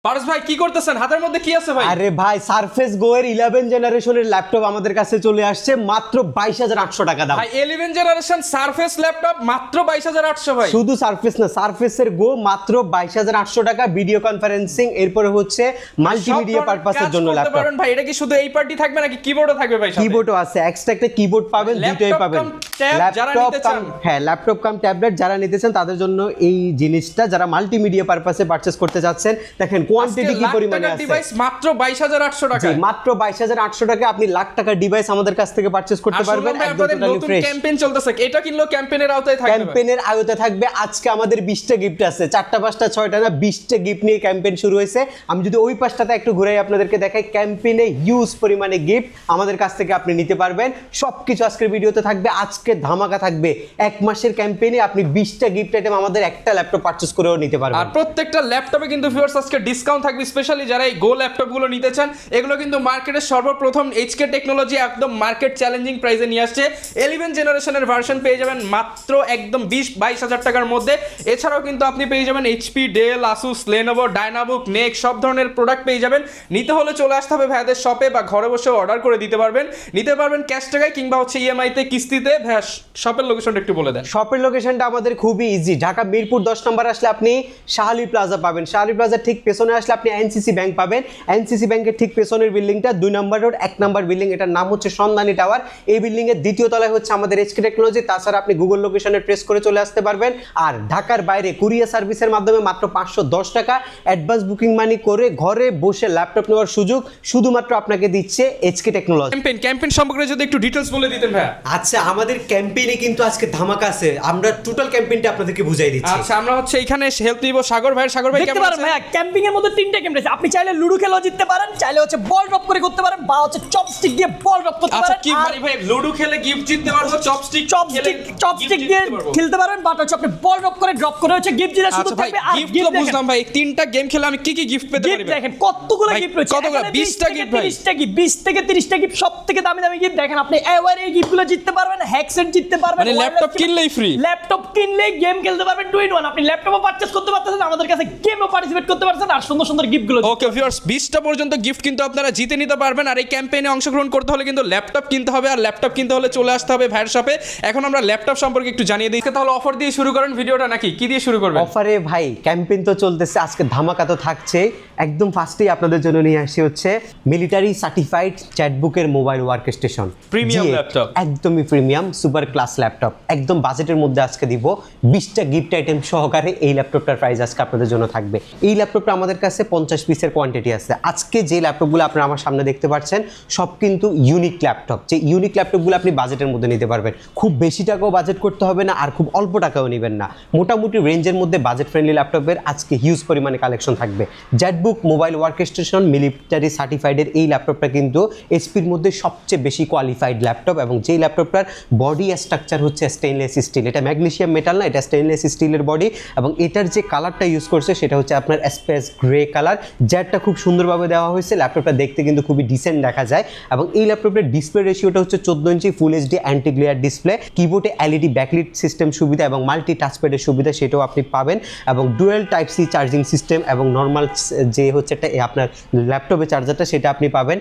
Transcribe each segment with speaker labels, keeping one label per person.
Speaker 1: পারস ভাই কি করতেছেন? হাতের মধ্যে কি আছে ভাই?
Speaker 2: আরে ভাই সারফেস গো এর 11 জেনারেশনের ল্যাপটপ আমাদের কাছে চলে আসছে মাত্র 22800 টাকা দাম।
Speaker 1: ভাই 11 জেনারেশন সারফেস ল্যাপটপ মাত্র 22800 ভাই।
Speaker 2: শুধু সারফেস না, সারফেসের গো মাত্র 22800 টাকা, ভিডিও কনফারেন্সিং, এরপরে হচ্ছে মাল্টিমিডিয়া পারপাসের জন্য ল্যাপটপ।
Speaker 1: ভাই এটা কি শুধু এই পার্টি থাকবে নাকি কিবোর্ডও থাকবে ভাই? সাথে
Speaker 2: কিবোর্ডও আছে, এক্সট্রা একটা কিবোর্ড পাবেন, দুটোই পাবেন। ল্যাপটপ কাম ট্যাবলেট যারা নিতে চান তাদের জন্য এই জিনিসটা, যারা মাল্টিমিডিয়া পারপাসে পারচেজ করতে যাচ্ছেন, দেখেন কোয়ান্টিটি কি পরিমাণে আছে।
Speaker 1: ডিভাইস মাত্র 22800 টাকা।
Speaker 2: জি, মাত্র 22800 টাকা আপনি লাখ টাকার ডিভাইস আমাদের কাছ থেকে পারচেজ করতে পারবেন একদম টোটালি ফ্রেশ।
Speaker 1: ক্যাম্পেইন চলতেছে, এটা কিনলো ক্যাম্পেইনের আওতায় থাকবে।
Speaker 2: ক্যাম্পেইনের আওতায় থাকবে। আজকে আমাদের 20টা গিফট আছে, 4টা 5টা 6টা না 20টা গিফট নিয়ে ক্যাম্পেইন শুরু হয়েছে। আমি যদি ওই পাশটাতে একটু ঘুরাই আপনাদেরকে দেখাই, ক্যাম্পেইনে হিউজ পরিমাণে গিফট আমাদের কাছ থেকে আপনি নিতে পারবেন। সবকিছু আজকের ভিডিওতে থাকবে। আজকে ধামাকা থাকবে, এক মাসের ক্যাম্পেইনে আপনি 20টা গিফট আইটেম আমাদের একটা ল্যাপটপ পারচেজ করেও নিতে পারবেন।
Speaker 1: আর প্রত্যেকটা ল্যাপটপে কিন্তু ভিউয়ার্স আজকে ডিসকাউন্ট থাকবে, স্পেশালি যারা এই গো ল্যাপটপগুলো নিতে চান। এগুলো কিন্তু মার্কেটের সর্বপ্রথম এইচকে টেকনোলজি একদম মার্কেট চ্যালেঞ্জিং প্রাইসে নিয়ে আসছে। 11 জেনারেশনের ভার্সন পেয়ে যাবেন মাত্র একদম 20-22 হাজার টাকার মধ্যে। এছাড়াও কিন্তু আপনি পেয়ে যাবেন এইচপি, ডেল, আসুস, লেনোভো, ডায়নাবুক, নেক সব ধরনের প্রোডাক্ট পেয়ে যাবেন। নিতে হলে চলে আসতে হবে ভাইয়াদের শপে, বা ঘরে বসে অর্ডার করে দিতে পারবেন। নিতে পারবেন ক্যাশ টাকায় কিংবা হচ্ছে ইএমআইতে, কিস্তিতে। ভাইয়া শপের লোকেশনটা একটু বলে দেন।
Speaker 2: শপের লোকেশনটা আমাদের খুবই ইজি। ঢাকা মিরপুর 10 নম্বর আসলে আপনি শাহালি প্লাজা পাবেন। শাহালি প্লাজার ঠিক পেছনে আসলে আপনি এনসিসি ব্যাংক পাবেন। এনসিসি ব্যাংকের ঠিক পেছনের বিল্ডিংটা 2 নম্বর রোড 1 নম্বর বিল্ডিং, এটার নাম হচ্ছে সন্ধানী টাওয়ার। এই বিল্ডিং এর দ্বিতীয় তলায় হচ্ছে আমাদের এইচকে টেকনোলজি। তাছাড়া আপনি গুগল লোকেশনে প্রেস করে চলে আসতে পারবেন। আর ঢাকার বাইরে কুরিয়ার সার্ভিসের মাধ্যমে মাত্র 510 টাকা অ্যাডভান্স বুকিং মানি করে ঘরে বসে ল্যাপটপ নেওয়ার সুযোগ শুধুমাত্র আপনাকে দিচ্ছে এইচকে টেকনোলজি।
Speaker 1: ক্যাম্পেইন সম্পর্কে যদি একটু ডিটেইলস বলে দিতেন ভাইয়া।
Speaker 2: আচ্ছা, আমাদের ক্যাম্পেইনে কিন্তু আজকে ধামাকা আছে। আমরা টোটাল ক্যাম্পেইনটা আপনাদেরকে বুঝাই দিচ্ছি।
Speaker 1: আচ্ছা, আমরা হচ্ছে এখানে হেল্প নিব সাগর ভাই। সাগর ভাই
Speaker 3: দেখতে পারেন ভাইয়া, ক্যাম্পিং এর মধ্যে 3টা গেম রয়েছে। আপনি চাইলে লুডো খেলেও জিততে পারেন, চাইলে হচ্ছে বল ড্রপ করে করতে পারেন, বা হচ্ছে চপস্টিক দিয়ে বল ড্রপ করতে
Speaker 1: আচ্ছা
Speaker 3: পারেন।
Speaker 1: কি মানে ভাই, লুডো খেলে গিফট জিততে পারবো,
Speaker 3: চপস্টিক দিয়ে খেলতে পারেন, বা হচ্ছে আপনি বল ড্রপ করে হচ্ছে গিফট জিতার সুযোগ থাকবে। আর
Speaker 1: গিফট তো বুঝলাম ভাই, 3টা গেম খেলে আমি কি কি গিফট পেতে পারি?
Speaker 3: দেখেন কতগুলো গিফট রয়েছে,
Speaker 1: কতগুলো? 20টা গিফট ভাই,
Speaker 3: 20 থেকে 30টা গিফট, সবথেকে দামি গিফট। দেখেন আপনি এওয়ারে এই গিফটগুলো জিততে পারবেন, হ্যাকসেট জিততে পারবেন,
Speaker 1: মানে ল্যাপটপ কিনলেই ফ্রি।
Speaker 3: ল্যাপটপ কিনলেই গেম খেলতে পারবেন 2 in 1। আপনি ল্যাপটপও পারচেজ করতে পারতেছেন, আমাদের কাছে গেমও পার্টিসিপেট করতে পারছেন, আর সুন্দর সুন্দর গিফটগুলো।
Speaker 1: ওকে ভিউয়ার্স, 20টা পর্যন্ত গিফট কিন্তু আপনারা জিতে নিতে পারবেন। আর এই ক্যাম্পেইনে অংশগ্রহণ করতে হলে কিন্তু ল্যাপটপ কিনতে হবে, আর ল্যাপটপ কিনতে হলে চলে আসতে হবে ভাইয়ের শপে। এখন আমরা ল্যাপটপ সম্পর্কে একটু জানিয়ে দিই। তাহলে অফার দিয়ে শুরু করেন ভিডিওটা, নাকি কি দিয়ে শুরু করবেন?
Speaker 2: অফারে ভাই ক্যাম্পেইন তো চলতেছে, আজকে ধামাকা তো থাকছে। একদম ফার্স্টেই আপনাদের জন্য নিয়ে আসছি হচ্ছে মিলিটারি সার্টিফাইড চ্যাটবুকের mobile work station
Speaker 1: premium laptop,
Speaker 2: একদমই প্রিমিয়াম সুপার ক্লাস ল্যাপটপ, একদম বাজেটের মধ্যে আজকে দিব। 20টা গিফট আইটেম সহকারে এই ল্যাপটপটার প্রাইস আজকে আপনাদের জন্য থাকবে। এই ল্যাপটপটা আমাদের কাছে 50 পিসের কোয়ান্টিটি আছে। আজকে যে ল্যাপটপগুলো আপনারা আমার সামনে দেখতে পাচ্ছেন সব কিন্তু ইউনিক ল্যাপটপ। যে ইউনিক ল্যাপটপগুলো আপনি বাজেটের মধ্যে নিতে পারবেন। খুব বেশি টাকাও বাজেট করতে হবে না, আর খুব অল্প টাকাও নেবেন না। মোটামুটি রেঞ্জের মধ্যে বাজেট ফ্রেন্ডলি ল্যাপটপের আজকে হিউজ পরিমাণে কালেকশন থাকবে। ZBook mobile work station military সার্টিফাইডের এই ল্যাপটপটা কিন্তু এইচপির মধ্যে সবচেয়ে বেশি কোয়ালিফাইড ল্যাপটপ, এবং যেই ল্যাপটপটার বডি স্ট্রাকচার হচ্ছে স্টেইনলেস স্টিল। এটা ম্যাগনেসিয়াম মেটাল না, এটা স্টেইনলেস স্টিলের বডি, এবং এটার যে কালারটা ইউজ করছে সেটা হচ্ছে আপনার স্পেস গ্রে কালার। জ্যাটটা খুব সুন্দরভাবে দেওয়া হয়েছে। ল্যাপটপটা দেখতে কিন্তু খুবই ডিসেন্ট দেখা যায়, এবং এই ল্যাপটপের ডিসপ্লে রেশিওটা হচ্ছে 14 inch full HD anti glare display. কিবোর্ডে এলইডি ব্যাকলিট সিস্টেম সুবিধা এবং মাল্টি টাচপ্যাডের সুবিধা সেটাও আপনি পাবেন, এবং dual type C charging system, এবং নর্মাল যে হচ্ছে আপনার ল্যাপটপের চার্জারটা সেটা আপনি পাবেন।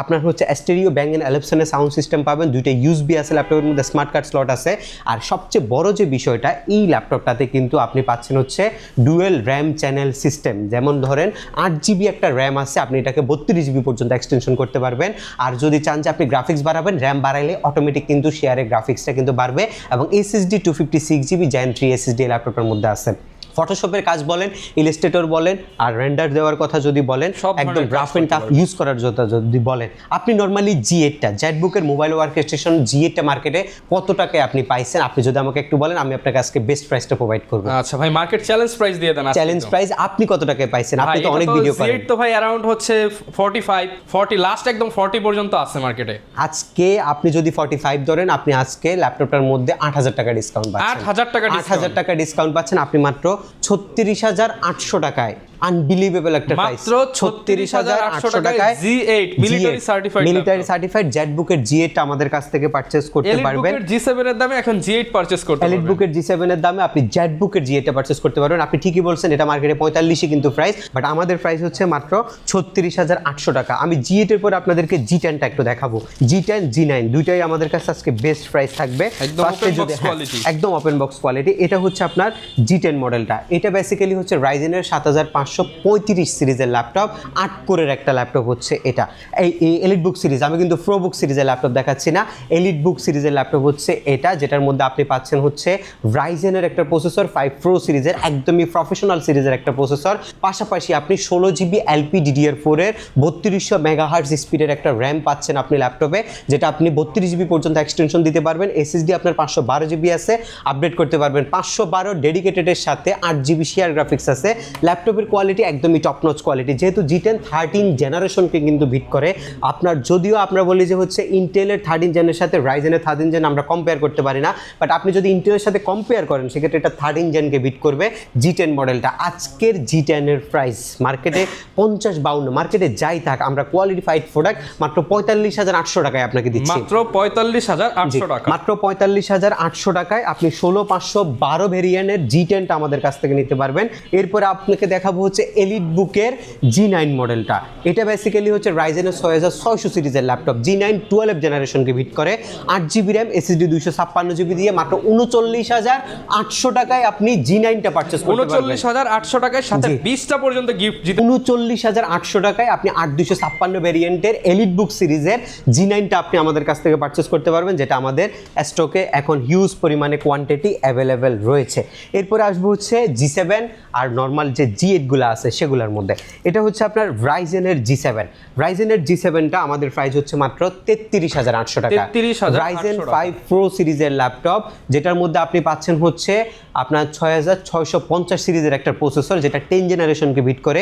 Speaker 2: আপনার হচ্ছে স্টেরিও ব্যাং এন্ড অ্যালপসনের সাউন্ড সিস্টেম পাবেন। 2টা ইউএসবি আছে ল্যাপটপের মধ্যে, স্মার্ট কার্ড স্লট আছে। আর সবচেয়ে বড় যে বিষয়টা, এই ল্যাপটপটাতে কিন্তু আপনি পাচ্ছেন হচ্ছে ডুয়েল র্যাম চ্যানেল সিস্টেম। যেমন ধরেন 8GB একটা র্যাম আছে, আপনি এটাকে 32GB পর্যন্ত এক্সটেনশন করতে পারবেন। আর যদি চান যে আপনি গ্রাফিক্স বাড়াবেন, র্যাম বাড়াইলে অটোমেটিক কিন্তু শেয়ারে গ্রাফিক্সটা কিন্তু বাড়বে। এবং এসএসডি 256GB Gen 3 এসএসডি ল্যাপটপের মধ্যে আছে। ফটোশপের কাজ বলেন, ইলাস্ট্রেটর বলেন, আর রেন্ডার দেওয়ার কথা যদি বলেন, একদম রাফ এন্ড টাফ ইউজ করার জন্য যদি বলেন, আপনি নর্মালি জি8টা জ্যাটবুকের মোবাইল ওয়ার্ক স্টেশন জি8টা মার্কেটে কত টাকায় আপনি পাইছেন, আপনি যদি আমাকে একটু বলেন, আমি আপনাকে আজকে বেস্ট প্রাইসটা প্রোভাইড করব।
Speaker 1: আচ্ছা ভাই, মার্কেট চ্যালেঞ্জ প্রাইস দিয়ে দেন।
Speaker 2: চ্যালেঞ্জ প্রাইস আপনি কত টাকায় পাইছেন? আপনি তো অনেক ভিডিও করেন।
Speaker 1: জি8 তো ভাই अराउंड হচ্ছে 45 40 লাস্ট একদম 40 পর্যন্ত আছে মার্কেটে।
Speaker 2: আজকে আপনি যদি 45 ধরেন, আপনি আজকে ল্যাপটপটার মধ্যে 8000 টাকা ডিসকাউন্ট পাচ্ছেন।
Speaker 1: 8000 টাকা ডিসকাউন্ট।
Speaker 2: 8000 টাকা ডিসকাউন্ট পাচ্ছেন আপনি মাত্র 36,800 টাকায়। আনবিলিভেবল একটা প্রাইস,
Speaker 1: মাত্র 36,800 টাকায় G8 military certified,
Speaker 2: military certified জেটবুকের G8 টা আমাদের কাছ থেকে পারচেজ করতে পারবেন।
Speaker 1: এলিট বুকের G7 এর দামে এখন G8 পারচেজ করতে পারবেন।
Speaker 2: এলিট বুকের G7 এর দামে আপনি জেটবুকের G8 টা পারচেজ করতে পারবেন। আপনি ঠিকই বলছেন, এটা মার্কেটে 45 কিন্তু প্রাইস, বাট আমাদের প্রাইস হচ্ছে মাত্র 36,800 টাকা। আমি G8 এর পর আপনাদেরকে G10 টা একটু দেখাবো। G10 G9 দুইটাই আমাদের কাছে আজকে বেস্ট প্রাইস থাকবে।
Speaker 1: একদম ওপেন বক্স কোয়ালিটি,
Speaker 2: একদম ওপেন বক্স কোয়ালিটি। এটা হচ্ছে আপনার G10 মডেলটা। এটা বেসিক্যালি হচ্ছে রাইজেনের 7535 সিরিজের ল্যাপটপ, 8 কোরের একটা ল্যাপটপ হচ্ছে এটা। এই এলিট বুক সিরিজ, আমি কিন্তু প্রো বুক সিরিজের ল্যাপটপ দেখাচ্ছি না, এলিট বুক সিরিজের ল্যাপটপ হচ্ছে এটা, যেটার মধ্যে আপনি পাচ্ছেন হচ্ছে রাইজেনের একটা প্রসেসর 5 প্রো সিরিজের, একদমই প্রফেশনাল সিরিজের একটা প্রসেসর। পাশাপাশি আপনি 16GB LPDDR4 এর 3200 মেগাহার্টজ স্পিডের একটা র্যাম পাচ্ছেন আপনি ল্যাপটপে, যেটা আপনি 32GB পর্যন্ত এক্সটেনশন দিতে পারবেন। SSD আপনার 512GB আছে, আপডেট করতে পারবেন। 512 ডেডিকেটেডের সাথে 8GB শেয়ার গ্রাফিক্স আছে। ল্যাপটপের কোয়ালিটি একদমই টপ নচ কোয়ালিটি, যেহেতু G10 13 জেনারেশনকে কিন্তু বিট করে। আপনার যদিও আমরা বলি যে হচ্ছে ইন্টেলের 13 জেনের সাথে রাইজেনের 13 জেন আমরা কম্পেয়ার করতে পারি না, বাট আপনি যদি ইন্টেলের সাথে কম্পেয়ার করেন সেক্ষেত্রে এটা 13 জেনকে বিট করবে G10 মডেলটা। আজকের G10 এর প্রাইস মার্কেটে 50-52, মার্কেটে যাই থাক, আমরা কোয়ালিফাইড প্রোডাক্ট মাত্র 45,800 টাকায় আপনাকে দিচ্ছি।
Speaker 1: মাত্র 45,800 টাকা,
Speaker 2: মাত্র 45,800 টাকায় আপনি 16512 ভেরিয়েন্টের G10 টা আমাদের কাছ থেকে নিতে পারবেন। এরপরে আপনাকে দেখাবো হচ্ছে এলিট বুকের G9 মডেলটা। এটা বেসিক্যালি হচ্ছে রাইজেনের 6600 সিরিজের ল্যাপটপ, G9 12 জেনারেশনকে ভিট করে, 8GB র্যাম, SSD 256GB দিয়ে মাত্র 39,800 টাকায় আপনি G9 টা পারচেজ করতে পারবেন।
Speaker 1: 39,800 টাকায় সাথে 20টা পর্যন্ত গিফট জিতে।
Speaker 2: 39,800 টাকায় আপনি 8256 ভেরিয়েন্টের এলিট বুক সিরিজের G9 টা আপনি আমাদের কাছ থেকে পারচেজ করতে পারবেন, যেটা আমাদের স্টকে এখন হিউজ পরিমাণে কোয়ান্টিটি অ্যাভেলেবেল রয়েছে। এরপরে আসবো হচ্ছে G7 আর নর্মাল যে G8 গুলো আছে সেগুলোর মধ্যে। এটা হচ্ছে আপনার রাইজেনের G7। রাইজেনের G7 টা আমাদের প্রাইস হচ্ছে মাত্র 33,800 টাকা।
Speaker 1: 33,800
Speaker 2: রাইজেন 5 প্রো সিরিজের ল্যাপটপ, যেটার মধ্যে আপনি পাচ্ছেন হচ্ছে আপনার 6650 সিরিজের একটা প্রসেসর, যেটা 10 জেনারেশনকে বিট করে।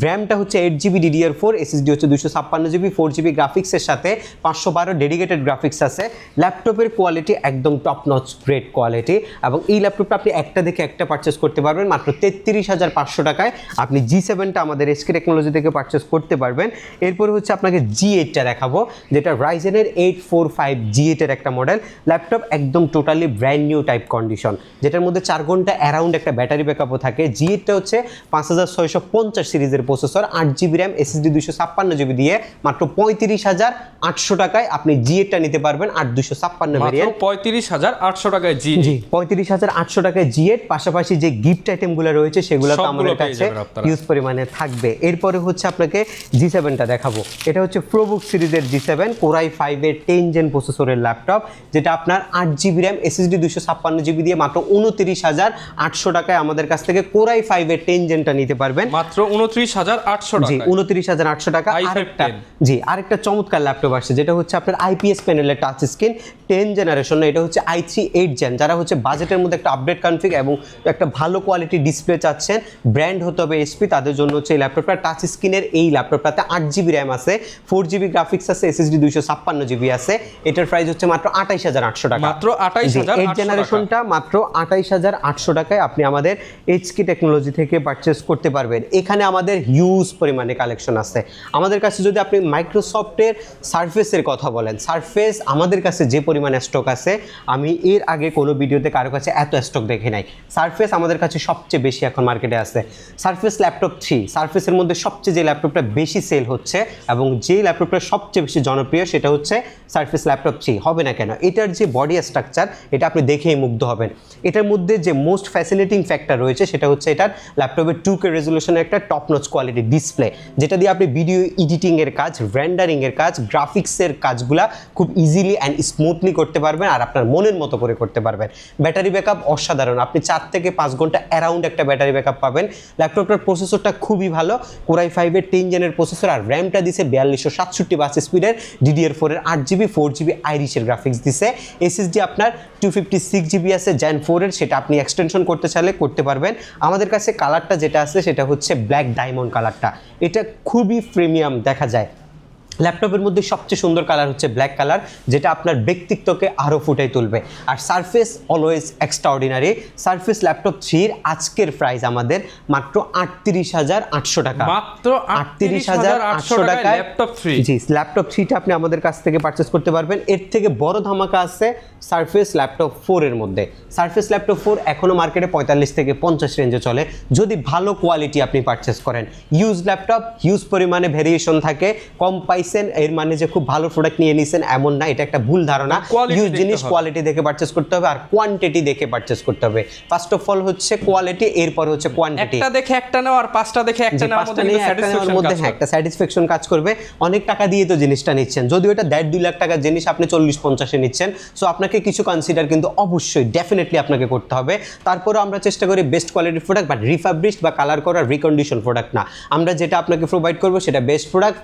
Speaker 2: র্যামটা হচ্ছে 8GB DDR4, SSD হচ্ছে 256GB, 4GB গ্রাফিক্সের সাথে 512 ডেডিকেটেড গ্রাফিক্স আছে। ল্যাপটপের কোয়ালিটি একদম টপ নচ গ্রেট কোয়ালিটি, এবং এই ল্যাপটপটা আপনি একটা দেখে একটা পারচেস করতে পারবেন মাত্র 33,500 টাকায়। আপনি G7 টা আমাদের SK টেকনোলজি থেকে পারচেস করতে পারবেন। এরপরে হচ্ছে আপনাকে G8 টা দেখাবো, যেটা রাইজেনের 845 G8 এর একটা মডেল ল্যাপটপ, একদম totally brand new type condition, যেটার মধ্যে 4 ঘন্টা অ্যারাউন্ড একটা ব্যাটারি ব্যাকআপও থাকে। G8 টা হচ্ছে 5650 সিরিজের processor, 8GB RAM, SSD 256GB দিয়ে মাত্র 35,800 টাকায় আপনি G8 টা নিতে পারবেন। 8256 ভেরিয়েন্ট
Speaker 1: 35,800 টাকায়
Speaker 2: জি 35,800 টাকায় G8। পাশাপাশি যে গিফট আইটেমগুলো রয়েছে সেগুলো তো আমাদের কাছে হিউজ পরিমাণে থাকবে। এরপরে হচ্ছে আপনাকে G7 টা দেখাবো। এটা হচ্ছে প্রোবুক সিরিজের G7 Core i5 এর 10 জেন প্রসেসরের ল্যাপটপ, যেটা আপনার 8GB র্যাম, SSD 256GB দিয়ে মাত্র 29,800 টাকায় আমাদের কাছ থেকে Core i5 এর 10 জেনটা নিতে পারবেন
Speaker 1: মাত্র 29,800 টাকা।
Speaker 2: জি 29,800 টাকা। আরেকটা চমৎকার ল্যাপটপ আসছে, যেটা হচ্ছে আপনার IPS প্যানেলের টাচ স্ক্রিন 10 জেনারেশন, এটা হচ্ছে i3 8 জেন। যারা হচ্ছে বাজেটের মধ্যে একটা আপডেট কনফিগ এবং একটা ভালো কোয়ালিটি ডিসপ্লে চাচ্ছেন, ব্র্যান্ড হতে হবে SP, তাদের জন্য হচ্ছে এই ল্যাপটপটা। টাচ স্ক্রিনের এই ল্যাপটপটাতে 8GB র্যাম আছে, 4GB গ্রাফিক্স আছে, SSD 256GB আছে। এটার প্রাইস হচ্ছে মাত্র 28,800 টাকা।
Speaker 1: মাত্র 28,800
Speaker 2: 8 জেনারেশনটা মাত্র 28,800 টাকায় আপনি আমাদের HK টেকনোলজি থেকে পারচেস করতে পারবেন। এখানে আমাদের হিউজ পরিমাণে কালেকশন আছে। আমাদের কাছে যদি আপনি মাইক্রোসফটের সারফেসের কথা বলেন, সারফেস আমাদের কাছে যে পরিমাণে স্টক আছে, আমি এর আগে কোনো ভিডিওতে কারো কাছে এত স্টক দেখি নাই। সারফেস আমাদের কাছে সবচেয়ে বেশি এখন মার্কেটে আছে। সারফেস ল্যাপটপ 3, সারফেসের মধ্যে সবচেয়ে যে ল্যাপটপটা বেশি সেল হচ্ছে এবং যে ল্যাপটপটা সবচেয়ে বেশি জনপ্রিয় সেটা হচ্ছে সারফেস ল্যাপটপ 3। হবে না কেন? এটার যে বডি স্ট্রাকচার, এটা আপনি দেখেই মুগ্ধ হবেন। এটার মধ্যে যে মোস্ট ফ্যাসিনেটিং ফ্যাক্টর রয়েছে সেটা হচ্ছে এটার ল্যাপটপের 2K রেজলিউশনের একটা টপ নচ কোয়ালিটি ডিসপ্লে, যেটা দিয়ে আপনি ভিডিও এডিটিং এর কাজ, রেন্ডারিং এর কাজ, গ্রাফিক্সের কাজগুলা খুব ইজিলি অ্যান্ড স্মুথলি করতে পারবেন আর আপনার মনের মতো করে করতে পারবেন। ব্যাটারি ব্যাকআপ অসাধারণ, আপনি 4 থেকে 5 ঘন্টা অ্যারাউন্ড একটা ব্যাটারি ব্যাকআপ পাবেন। ল্যাপটপটার প্রসেসরটা খুবই ভালো, Core i5 এর 10 জেনের প্রসেসর, আর র্যামটা দিছে 4267 বাস স্পিডের DDR4 এর 8GB 4GB আইরিশের গ্রাফিক্স দিছে। SSD আপনার 256GB আছে Gen 4 এর, সেটা আপনি এক্সটেনশন করতে চাইলে করতে পারবেন। আমাদের কাছে কালারটা যেটা আছে সেটা হচ্ছে ব্ল্যাক ডায়মন্ড কালারটা, এটা খুবই প্রিমিয়াম দেখা যায়। ল্যাপটপের মধ্যে সবচেয়ে সুন্দর কালার হচ্ছে ব্ল্যাক কালার, যেটা আপনার ব্যক্তিত্বকে আরও ফুটাই তুলবে। আর surface always extraordinary. Surface laptop 3 আজকের প্রাইস আমাদের মাত্র 38,800 টাকা।
Speaker 1: মাত্র
Speaker 2: 38,800 টাকায়
Speaker 1: ল্যাপটপ 3।
Speaker 2: জি, ল্যাপটপ 3টা আপনি আমাদের কাছ থেকে পারচেস করতে পারবেন। এর থেকে বড় ধামাকা আছে সারফেস ল্যাপটপ 4 এর মধ্যে। সারফেস ল্যাপটপ 4 এখনো মার্কেটে 45 থেকে 50 রেঞ্জে চলে, যদি ভালো কোয়ালিটি আপনি পারচেস করেন। ইউজ ল্যাপটপ, হিউজ পরিমাণে ভেরিয়েশন থাকে, কম পাইছেন এর মানে যে খুব ভালো প্রোডাক্ট নিয়ে নিছেন এমন না, এটা একটা ভুল ধারণা। ইউজ জিনিস কোয়ালিটি দেখে পারচেস করতে হবে আর কোয়ান্টিটি দেখে পারচেস করতে হবে। ফার্স্ট অফ অল হচ্ছে কোয়ালিটি, এরপর হচ্ছে কোয়ান্টিটি।
Speaker 1: একটা দেখে একটা নাও আর পাঁচটা দেখে একটা নাও,
Speaker 2: মধ্যে একটা স্যাটিসফ্যাকশন কাজ করবে। অনেক টাকা দিয়ে তো জিনিসটা নিচ্ছেন, যদিও এটা 1.5-2 লাখ টাকার জিনিস আপনি 40-50-এ নিচ্ছেন, সো আপনাকে কিছু কনসিডার কিন্তু অবশ্যই ডেফিনেটলি আপনাকে করতে হবে। তারপরে আমরা চেষ্টা করি বেস্ট কোয়ালিটির প্রোডাক্ট, বাট রিফাবরিশড বা কালার করা রিকন্ডিশন প্রোডাক্ট না। আমরা যেটা আপনাকে প্রোভাইড করবো সেটা বেস্ট প্রোডাক্ট।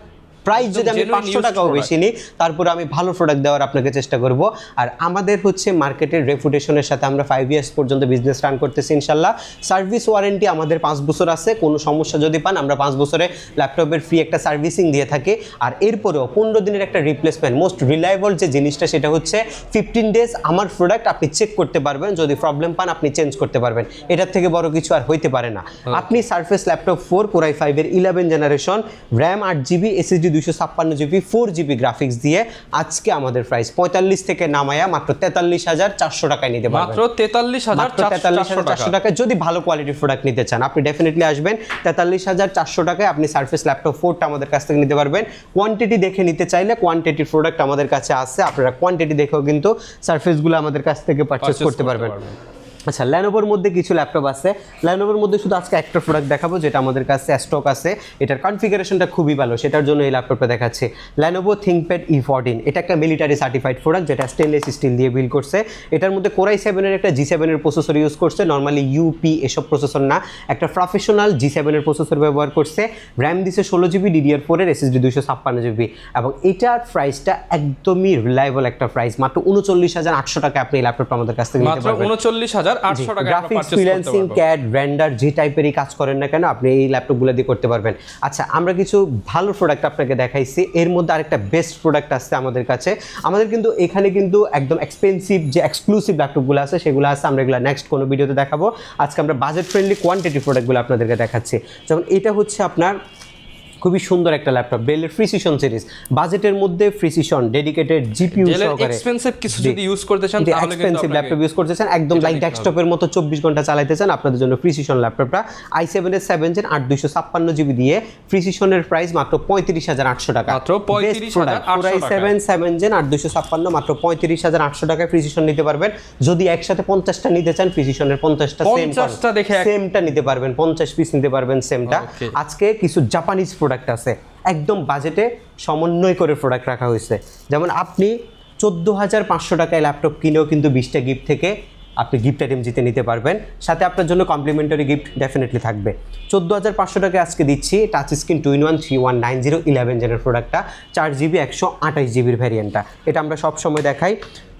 Speaker 2: প্রাইস যদি আমি 500 টাকাও বেশি নিই, তারপরে আমি ভালো প্রোডাক্ট দেওয়ার আপনাকে চেষ্টা করব। আর আমাদের হচ্ছে মার্কেটের রেপুটেশনের সাথে আমরা 5 ইয়ার্স পর্যন্ত বিজনেস রান করতেছি ইনশাল্লাহ। সার্ভিস ওয়ারেন্টি আমাদের 5 বছর আছে, কোনো সমস্যা যদি পান আমরা 5 বছরে ল্যাপটপের ফ্রি একটা সার্ভিসিং দিয়ে থাকি। আর এরপরেও 15 দিনের একটা রিপ্লেসমেন্ট, মোস্ট রিলায়েবল যে জিনিসটা সেটা হচ্ছে 15 ডেজ আমার প্রোডাক্ট আপনি চেক করতে পারবেন, যদি প্রবলেম পান আপনি চেঞ্জ করতে পারবেন। এটার থেকে বড় কিছু আর হইতে পারে না। আপনি সারফেস ল্যাপটপ 4 Core i5 এর 11 generation, RAM 8GB, SSD 256GB, 4GB graphics দিয়ে আজকে আমাদের প্রাইস 45 থেকে নামায়া মাত্র 43,400 টাকায় নিতে পারবেন।
Speaker 1: মাত্র 43,400
Speaker 2: টাকায় যদি ভালো কোয়ালিটির প্রোডাক্ট নিতে চান আপনি ডেফিনেটলি আসবেন। 43,400 টাকায় আপনি সারফেস ল্যাপটপ 4টা আমাদের কাছ থেকে নিতে পারবেন। কোয়ান্টিটি দেখে নিতে চাইলে কোয়ান্টিটির প্রোডাক্ট আমাদের কাছে আছে, আপনারা কোয়ান্টিটি দেখেও কিন্তু সারফেসগুলো আমাদের কাছ থেকে পারচেজ করতে পারবেন। আচ্ছা, ল্যানোভোর মধ্যে কিছু ল্যাপটপ আছে। ল্যানোভোর মধ্যে শুধু আজকে একটা প্রোডাক্ট দেখাবো যেটা আমাদের কাছে স্টক আছে, এটার কনফিগারেশনটা খুবই ভালো, সেটার জন্য এই ল্যাপটপটা দেখাচ্ছে। ল্যানোভো থিংকপ্যাড E14, এটা একটা মিলিটারি সার্টিফাইড প্রোডাক্ট যেটা স্টেনলেস স্টিল দিয়ে বিল্ড করছে। এটার মধ্যে Core i7 এর একটা G7 এর প্রসেসর ইউজ করছে, নর্মালি ইউপি এসব প্রসেসর না, একটা প্রফেশনাল G7 এর প্রসেসর ব্যবহার করছে। র্যাম দিছে 16GB, DDR4 এর, SSD 256GB, এবং এটার প্রাইসটা একদমই রিলায়েবল একটা প্রাইস। মাত্র 39,800 টাকা আপনি এই ল্যাপটপটা আমাদের কাছ থেকে নিতে পারবেন।
Speaker 1: 39,800 টাকা।
Speaker 2: গ্রাফিক্স, ফ্রিল্যান্সিং, ক্যাড, রেন্ডার যে টাইপেরই কাজ করেন না কেন আপনি এই ল্যাপটপগুলো দিয়ে করতে পারবেন। আচ্ছা, আমরা কিছু ভালো প্রোডাক্ট আপনাকে দেখাইছি, এর মধ্যে আরেকটা বেস্ট প্রোডাক্ট আছে আমাদের কাছে। আমাদের কিন্তু এখানে কিন্তু একদম এক্সপেন্সিভ যে এক্সক্লুসিভ ল্যাপটপগুলো আছে সেগুলো আছে, আমরা এগুলো নেক্সট কোনো ভিডিওতে দেখাবো। আজকে আমরা বাজেট ফ্রেন্ডলি কোয়ান্টিটি প্রোডাক্টগুলো আপনাদেরকে দেখাচ্ছি। যেমন এটা হচ্ছে আপনার খুবই সুন্দর একটা ল্যাপটপ, ডেলের প্রিসিশন সিরিজ, বাজেটের মধ্যে প্রিসিশন ডেডিকেটেড জিপিইউ সহকারে।
Speaker 1: এক্সপেন্সিভ কিছু যদি ইউজ করতে চান তাহলে কিন্তু
Speaker 2: এক্সপেন্সিভ ল্যাপটপ ইউজ করতে চান, একদম লাইক ডেস্কটপের মতো 24 ঘন্টা চালাতে চান, আপনাদের জন্য প্রিসিশন ল্যাপটপটা i7 এর 7 Gen 8 256GB দিয়ে প্রিসিশনের প্রাইস মাত্র 35,800 টাকা।
Speaker 1: মাত্র 35,800 টাকা।
Speaker 2: i7 7 Gen 8 256 মাত্র 35,800 টাকায় প্রিসিশন নিতে পারবেন। যদি একসাথে 50টা নিতে চান প্রিসিশনের 50টা সেমটা নিতে পারবেন, 50 পিস নিতে পারবেন সেমটা। আজকে কিছু জাপানিজ প্রোডাক্ট আছে, একদম বাজেটে সমন্বয় করে প্রোডাক্ট রাখা হয়েছে। যেমন আপনি 14,500 টাকায় ল্যাপটপ কিনেও কিন্তু 20টা গিফট থেকে আপনি গিফট আইটেম জিতে নিতে পারবেন, সাথে আপনার জন্য কমপ্লিমেন্টারি গিফট ডেফিনেটলি থাকবে। 14,500 টাকায় আজকে দিচ্ছি টাচ স্ক্রিন 2-in-1 3190 11 জেনের প্রোডাক্টটা, 4GB 128GBর ভ্যারিয়েন্টটা। এটা আমরা সব সময় দেখাই।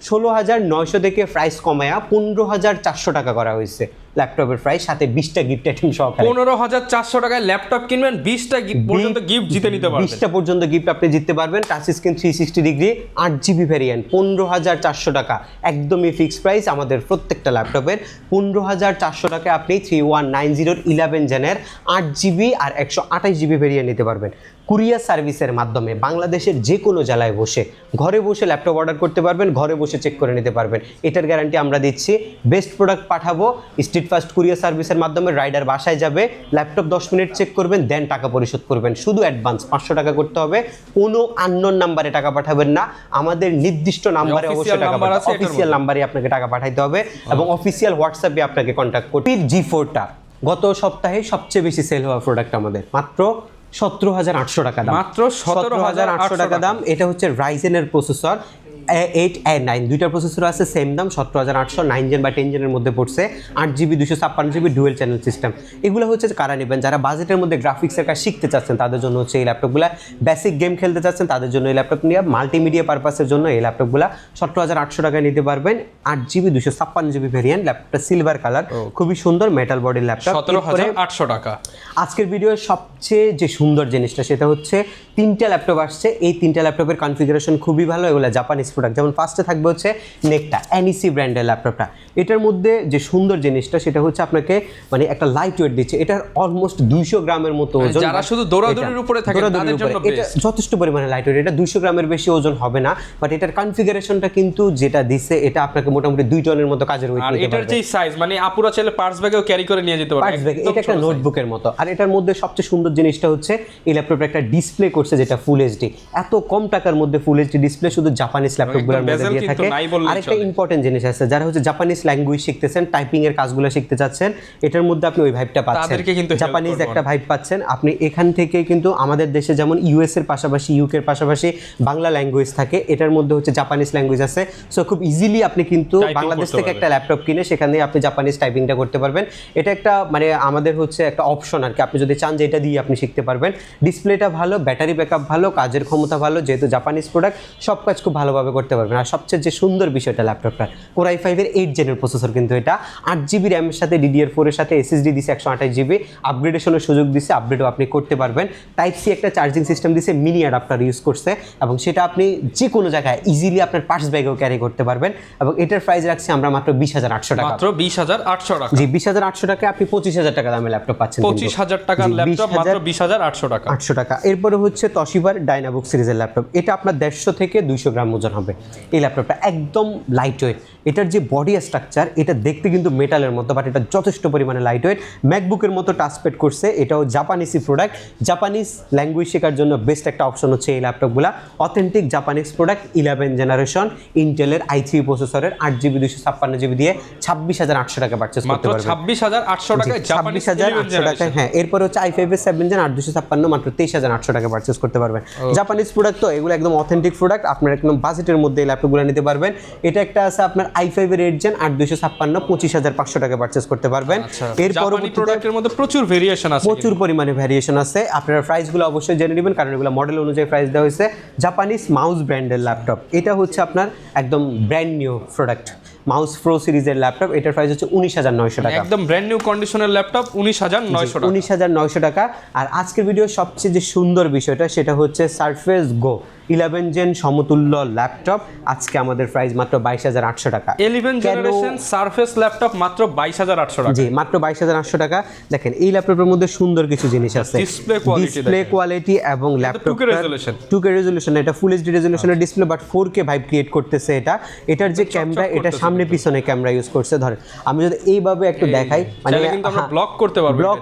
Speaker 2: 16,900 থেকে প্রাইস কমায়া 15,400 টাকা করা হয়েছে ল্যাপটপের প্রাইস, সাথে 20টা গিফট আইটেম সহকারে।
Speaker 1: 15,400 টাকায় ল্যাপটপ কিনবেন, 20টা পর্যন্ত গিফট জিতে নিতে পারবেন।
Speaker 2: 20টা পর্যন্ত গিফট আপনি জিততে পারবেন। Touch screen 360 degree 8GB variant, 15,400 টাকা, একদমই ফিক্সড প্রাইস আমাদের প্রত্যেকটা ল্যাপটপের। 15,400 টাকায় আপনি 3190 11 জেনের 8GB আর 128GB ভ্যারিয়েন্ট নিতে পারবেন। কুরিয়ার সার্ভিসের মাধ্যমে বাংলাদেশের যে কোনো জেলায় বসে ঘরে বসে ল্যাপটপ অর্ডার করতে পারবেন, ঘরে বসে চেক করে নিতে পারবেন, এটার গ্যারান্টি আমরা দিচ্ছি। বেস্ট প্রোডাক্ট পাঠাবো স্ট্রিট ফাস্ট কুরিয়ার সার্ভিসের মাধ্যমে, রাইডার বাসায় যাবে, ল্যাপটপ 10 মিনিট চেক করবেন, দেন টাকা পরিশোধ করবেন। শুধু অ্যাডভান্স 500 টাকা করতে হবে, কোনো আননোন নাম্বারে টাকা পাঠাবেন না, আমাদের নির্দিষ্ট নাম্বারে অবশ্যই টাকা পাঠাবেন, অফিসিয়াল নাম্বারে আপনাকে টাকা পাঠাইতে হবে, এবং অফিসিয়াল হোয়াটসঅ্যাপে আপনাকে কন্ট্যাক্ট করতে। G4টা গত সপ্তাহে সবচেয়ে বেশি সেল হওয়া প্রোডাক্ট আমাদের, মাত্র 17,800 টাকা দাম,
Speaker 1: মাত্র
Speaker 2: 17,800 টাকা দাম। এটা হচ্ছে রাইজেনের প্রসেসর, A8 A9 দুইটা প্রসেসর আছে, সেম দাম 17,800, 9 জেন বা 10 জেনের মধ্যে পড়ছে, 8GB 256GB dual channel system. এগুলো হচ্ছে কারা নেবেন, যারা বাজেটের মধ্যে গ্রাফিক্সের কাজ শিখতে চাচ্ছেন তাদের জন্য হচ্ছে এই ল্যাপটপগুলো, বেসিক গেম খেলতে চাচ্ছেন তাদের জন্য এই ল্যাপটপ নিয়ে, মাল্টিমিডিয়া পারপাসের জন্য এই ল্যাপটপগুলো 17,800 টাকায় নিতে পারবেন। 8GB 256GB ভেরিয়েন্ট, ল্যাপটপটা সিলভার কালার, খুবই সুন্দর মেটাল বডির ল্যাপটপ।
Speaker 1: 17,800 টাকা।
Speaker 2: আজকের ভিডিওর সবচেয়ে যে সুন্দর জিনিসটা সেটা হচ্ছে তিনটা ল্যাপটপ আসছে, এই তিনটা ল্যাপটপের কনফিগারেশন খুবই ভালো, এগুলো জাপানিজ প্রোডাক্ট। যেমন ফার্স্টে থাকবে হচ্ছে নেকটা, NEC ব্র্যান্ডের ল্যাপটপটা। এটার মধ্যে যে সুন্দর জিনিসটা সেটা হচ্ছে আপনাকে মানে একটা লাইট ওয়েট দিচ্ছে, এটার অলমোস্ট 200 গ্রামের মতো ওজন।
Speaker 1: যারা শুধু দৌড়াদৌড়ির উপরে থাকে তাদের জন্য
Speaker 2: এটা যথেষ্ট পরিমাণে লাইট ওয়েট, এটা 200 গ্রামের বেশি ওজন হবে না, বাট এটার কনফিগারেশনটা কিন্তু যেটা দিচ্ছে এটা আপনাকে মোটামুটি 2 টনের মতো কাজের ওয়েট
Speaker 1: আর
Speaker 2: নিতে
Speaker 1: এটার
Speaker 2: পারবে।
Speaker 1: যে সাইজ মানে আপুরা চাইলে পার্স ব্যাগেও ক্যারি করে নিয়ে যেতে পারবে,
Speaker 2: পার্স ব্যাগ, এটা একটা নোটবুকের মতো। আর এটার মধ্যে সবচেয়ে সুন্দর জিনিসটা হচ্ছে এই ল্যাপটপটা একটা ডিসপ্লে করছে যেটা ফুল এইচডি। এত কম টাকার মধ্যে ফুল এইচডি ডিসপ্লে শুধু জাপানিজ ল্যাপটপগুলোর মধ্যে দিয়ে থাকে। আরেকটা ইম্পর্টেন্ট জিনিস আছে, যারা হচ্ছে জাপানিজ ল্যাঙ্গুয়েজ শিখতেছেন, টাইপিং এর কাজগুলো শিখতে চাচ্ছেন, এটার মধ্যে আপনি ওই ভাইবটা পাচ্ছেন, জাপানিজ একটা ভাইব পাচ্ছেন আপনি এখান থেকে। কিন্তু আমাদের দেশে যেমন ইউএস এর পাশাপাশি ইউকে এর পাশাপাশি বাংলা ল্যাঙ্গুয়েজ থাকে, এটার মধ্যে হচ্ছে জাপানিজ ল্যাঙ্গুয়েজ আছে। সো খুব ইজিলি আপনি কিন্তু বাংলাদেশ থেকে একটা ল্যাপটপ কিনে সেখানে আপনি জাপানিজ টাইপিংটা করতে পারবেন। এটা একটা মানে আমাদের হচ্ছে একটা অপশন আর কি, আপনি যদি চান যে এটা দিয়ে আপনি শিখতে পারবেন। ডিসপ্লেটা ভালো, ব্যাটারি ব্যাকআপ ভালো, কাজের ক্ষমতা ভালো, যেহেতু জাপানিজ প্রোডাক্ট সব কাজ খুব ভালোভাবে করতে পারবেন। আর সবচেয়ে যে সুন্দর বিষয়টা ল্যাপটপটা Core i5 এর 8 জেনের প্রসেসর, কিন্তু এটা 8GB র্যামের সাথে DDR4 এর সাথে SSD দিছে, 128GB আপগ্রেডেশনের সুযোগ দিছে, আপডেটও আপনি করতে পারবেন। টাইপ সি একটা চার্জিং সিস্টেম দিছে, মিনি অ্যাডাপ্টার ইউজ করছে, এবং সেটা আপনি যে কোনো জায়গায় ইজিলি আপনার পার্স ব্যাগেও ক্যারি করতে পারবেন। এবং এটার প্রাইস রাখছি আমরা মাত্র 20,800 টাকা,
Speaker 1: মাত্র 20,800 টাকা।
Speaker 2: জি 20,800 টাকায় আপনি 25,000 টাকা দামে ল্যাপটপ পাচ্ছেন।
Speaker 1: 25,000 টাকার ল্যাপটপ মাত্র 20,800 টাকা।
Speaker 2: 800 টাকা। এরপরে হচ্ছে তশিবার ডাইনাবুক সিরিজের ল্যাপটপ, এটা আপনার 150 থেকে 200 গ্রাম ওজন হবে। এই ল্যাপটপটা একদম লাইট ওয়েট, এটার যে বডি স্ট্রাকচার এটা দেখতে কিন্তু মেটালের মতো, বাট এটা যথেষ্ট পরিমাণে লাইট ওয়েট, ম্যাকবুকের মতো টাচপ্যাড করছে। এটাও জাপানিসি প্রোডাক্ট, জাপানিজ ল্যাঙ্গুয়েজ শেখার জন্য বেস্ট একটা অপশন হচ্ছে এই ল্যাপটপগুলো। অথেন্টিক জাপানিজ প্রোডাক্ট, 11 জেনারেশন ইন্টেলের i3 প্রসেসরের, 8GB 256GB দিয়ে 26,800 টাকা পারচেজ করতে পারবেন।
Speaker 1: 26,800 টাকায় জাপানিজ
Speaker 2: 26,800 টাকা। হ্যাঁ, এরপর হচ্ছে i5 এর 7 জেন 856 মাত্র 23,800 টাকা পারচেজ করতে পারবেন। জাপানিজ প্রোডাক্ট তো এগুলো একদম অথেন্টিক প্রোডাক্ট, আপনার একদম বাজেটের মধ্যে এই ল্যাপটপগুলো নিতে পারবেন। এটা একটা আছে আপনার i5 এর 8 জেন 8256 25,500 টাকা পারচেজ করতে পারবেন।
Speaker 1: এর জাপানি প্রোডাক্টের মধ্যে প্রচুর ভেরিয়েশন আছে,
Speaker 2: প্রচুর পরিমাণে ভেরিয়েশন আছে। আপনারা প্রাইসগুলো অবশ্যই জেনে নেবেন, কারণ এগুলো মডেল অনুযায়ী প্রাইস দেওয়া হয়েছে। জাপানিজ মাউস ব্র্যান্ডের ল্যাপটপ, এটা হচ্ছে আপনার একদম brand new product, mouse pro সিরিজের ল্যাপটপ। এটার প্রাইস হচ্ছে 19,900 টাকা,
Speaker 1: একদম ব্র্যান্ড নিউ কন্ডিশনের ল্যাপটপ 19,900 টাকা।
Speaker 2: 19,900 টাকা। আর আজকের ভিডিওর সবচেয়ে যে সুন্দর বিষয়টা সেটা হচ্ছে সারফেস গো 11 জেন সমতুল্য ল্যাপটপ, আজকে আমাদের প্রাইস মাত্র 22,800 টাকা।
Speaker 1: 11 জেনারেশন সারফেস ল্যাপটপ মাত্র 22,800 টাকা।
Speaker 2: জি মাত্র 22,800 টাকা। দেখেন এই ল্যাপটপের মধ্যে সুন্দর কিছু জিনিস আছে, ডিসপ্লে কোয়ালিটি এবং ল্যাপটপ 2K রেজোলিউশন, এটা ফুল এইচডি রেজোলিউশনের display, but 4K vibe create করতেছে এটা। এটার যে ক্যামেরা, এটা সামনে পিছনে ক্যামেরা ইউজ করছে। ধরেন আমি যদি এইভাবে একটু দেখাই, মানে
Speaker 1: কিন্তু আমরা ব্লক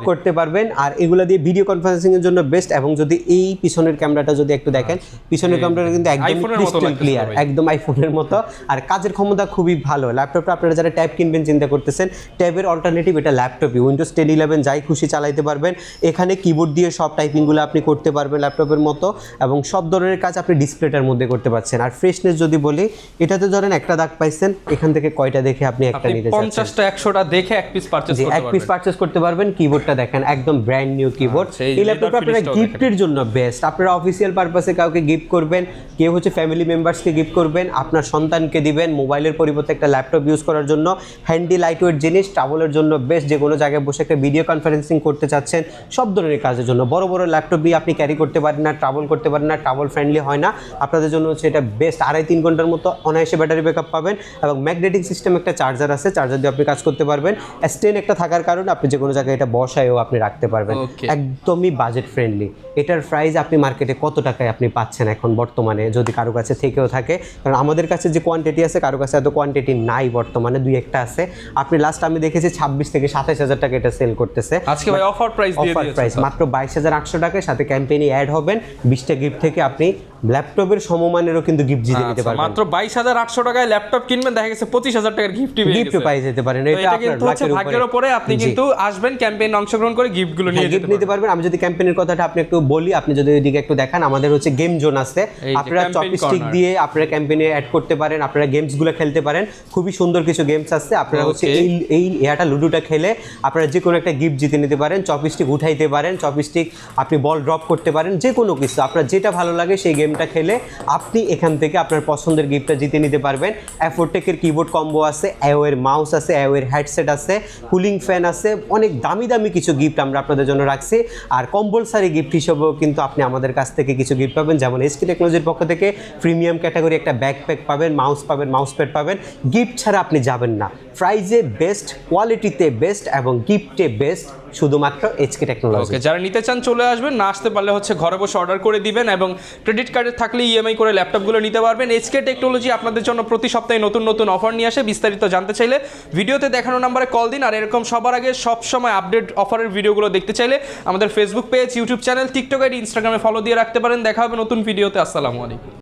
Speaker 1: করতে পারবেন,
Speaker 2: আর এগুলা দিয়ে ভিডিও কনফারেন্সিং এর জন্য বেস্ট। এবং যদি এই পিছনের ক্যামেরাটা যদি একটু দেখেন, পিছনের ক্যামেরাটা কিন্তু একদম ক্রিস্টাল ক্লিয়ার, একদম আইফোনের মতো। আর কাজের ক্ষমতা খুবই ভালো। ল্যাপটপটা আপনারা যারা ট্যাব কিনবেন চিন্তা করতেছেন, ট্যাবের অল্টারনেটিভ এটা ল্যাপটপই, উইন্ডোজ 10 11 যাই খুশি চালাইতে পারবেন। এখানে কিবোর্ড দিয়ে সব টাইপিংগুলো আপনি করতে পারবেন ল্যাপটপের মতো, এবং সব ধরনের কাজ আপনি ডিসপ্লেটার মধ্যে করতে পারছেন। আর ফ্রেশনেস যদি বলি, এটাতে ধরেন একটা দাগ পাইছেন, এখান থেকে কয়টা দেখে আপনি একটা নিতে চাচ্ছেন,
Speaker 1: 50টা 100টা দেখে এক পিস পারচেজ করতে পারবেন।
Speaker 2: এক পিস পারচেজ করতে পারবেন। কিবোর্ডটা দেখেন একদম ব্র্যান্ড নিউ কিবোর্ড। এই ল্যাপটপটা আপনারা গিফটের জন্য বেস্ট, আপনারা অফিসিয়াল পারপাসে কাউকে গিফট করবেন, কেউ হচ্ছে ফ্যামিলি মেম্বার্সকে গিফট করবেন, আপনার সন্তানকে দিবেন, মোবাইলের পরিবর্তে একটা ল্যাপটপ ইউজ করার জন্য হ্যান্ডি লাইট ওয়েট জিনিস, ট্রাভেলের জন্য বেস্ট। যে কোনো জায়গায় বসে একটা ভিডিও কনফারেন্সিং করতে চাচ্ছেন, সব ধরনের কাজের জন্য বড় বড় ল্যাপটপ দিয়ে আপনি ক্যারি করতে পারেন না, ট্রাভেল করতে পারেন না, ট্রাভেল ফ্রেন্ডলি হয় না, আপনাদের জন্য হচ্ছে এটা বেস্ট। 2.5-3 ঘন্টার মতো অনায়াসে ব্যাটারি ব্যাকআপ পাবেন, এবং ম্যাগনেটিক সিস্টেম একটা চার্জার আছে, চার্জার দিয়ে আপনি কাজ করতে পারবেন। স্ট্যান্ড একটা থাকার কারণে আপনি যে কোনো জায়গায় এটা বসায়ও আপনি রাখতে পারবেন, একদমই বাজেট ফ্রেন্ডলি। এটার প্রাইস আপনি মার্কেটে কত টাকায় আপনি পাচ্ছেন এখন বর্তমানে, যদি কারো কাছে থেকেও থাকে, কারণ আমাদের কাছে যে কোয়ান্টিটি আছে কারো কাছে এত কোয়ান্টিটি নাই বর্তমানে, 2-1টা আছে। আপনি লাস্ট আমি দেখেছি 26 থেকে 27,000 টাকা এটা সেল করতেছে।
Speaker 1: আজকে ভাই অফার প্রাইস দিয়ে দিয়েছে,
Speaker 2: অফার প্রাইস মাত্র 22,800 টাকায়, সাথে ক্যাম্পেইনে অ্যাড হবেন, 20টা গিফট থেকে আপনি ল্যাপটপের সমমানেরও কিন্তু গিফট জিতে নিতে পারবেন।
Speaker 1: মাত্র 22,800 টাকায় ল্যাপটপ কিনবেন, দেখা গেছে 25,000 টাকার গিফট
Speaker 2: পাই যেতে পারেন। এটা আপনার
Speaker 1: ভাগ্যের উপরে, আপনি কিন্তু আসবেন ক্যাম্পেইনে অংশগ্রহণ করে গিফটগুলো নিয়ে
Speaker 2: নিতে পারবেন। আমি যদি ক্যাম্পেইনের কথাটা আপনি একটু বলি, আপনি যদি ওইদিকে একটু দেখান, আমাদের হচ্ছে গেম জোন আছে, আছে,
Speaker 1: এই যে
Speaker 2: আপনারা
Speaker 1: campaign
Speaker 2: চপস্টিক
Speaker 1: corner।
Speaker 2: দিয়ে আপনারা ক্যাম্পেইনে অ্যাড করতে পারেন, আপনারা গেমসগুলো খেলতে পারেন, খুবই সুন্দর কিছু গেমস আছে। আপনারা হচ্ছে
Speaker 1: Okay.
Speaker 2: এই ইয়াটা লুডোটা খেলে আপনারা যে কোনো একটা গিফট জিতে নিতে পারেন, চপস্টিক উঠাইতে পারেন, চপস্টিক আপনি বল ড্রপ করতে পারেন, যে কোনো কিছু আপনার যেটা ভালো লাগে সেই গেমটা খেলে আপনি এখান থেকে আপনার পছন্দের গিফটটা জিতে নিতে পারবেন। অ্যাফোরটেকের কিবোর্ড কম্বো আছে, অ্যাওয়ের মাউস আছে, অ্যাওয়ের হেডসেট আছে, কুলিং ফ্যান আছে, অনেক দামি দামি কিছু গিফট আমরা আপনাদের জন্য রাখছি। আর কম্পালসারি গিফট হিসেবেও কিন্তু আপনি আমাদের কাছ থেকে কিছু গিফট পাবেন, যেমন এসকে টেকনোলজির পক্ষ থেকে প্রিমিয়াম ক্যাটাগরি একটা ব্যাকপ্যাক পাবেন, মাউস পাবেন, মাউস প্যাড পাবেন। গিফট ছাড়া আপনি যাবেন না। প্রাইজে বেস্ট, কোয়ালিটিতে বেস্ট এবং গিফটে বেস্ট, শুধুমাত্র এইচকে টেকনোলজি।
Speaker 1: ওকে, যারা নিতে চান চলে আসবেন, না আসতে পারলে হচ্ছে ঘরে বসে অর্ডার করে দিবেন এবং ক্রেডিট কার্ডে থাকলে ইএমআই করে ল্যাপটপগুলো নিতে পারবেন। এইচকে টেকনোলজি আপনাদের জন্য প্রতি সপ্তাহে নতুন নতুন অফার নিয়ে আসে। বিস্তারিত জানতে চাইলে ভিডিওতে দেখানো নাম্বারে কল দিন। আর এরকম সবার আগে সব সময় আপডেট অফারের ভিডিওগুলো দেখতে চাইলে আমাদের Facebook page, YouTube channel, TikTok ID, ইনস্টাগ্রামে ফলো দিয়ে রাখতে পারেন। দেখা হবে নতুন ভিডিওতে। আসসালামু আলাইকুম।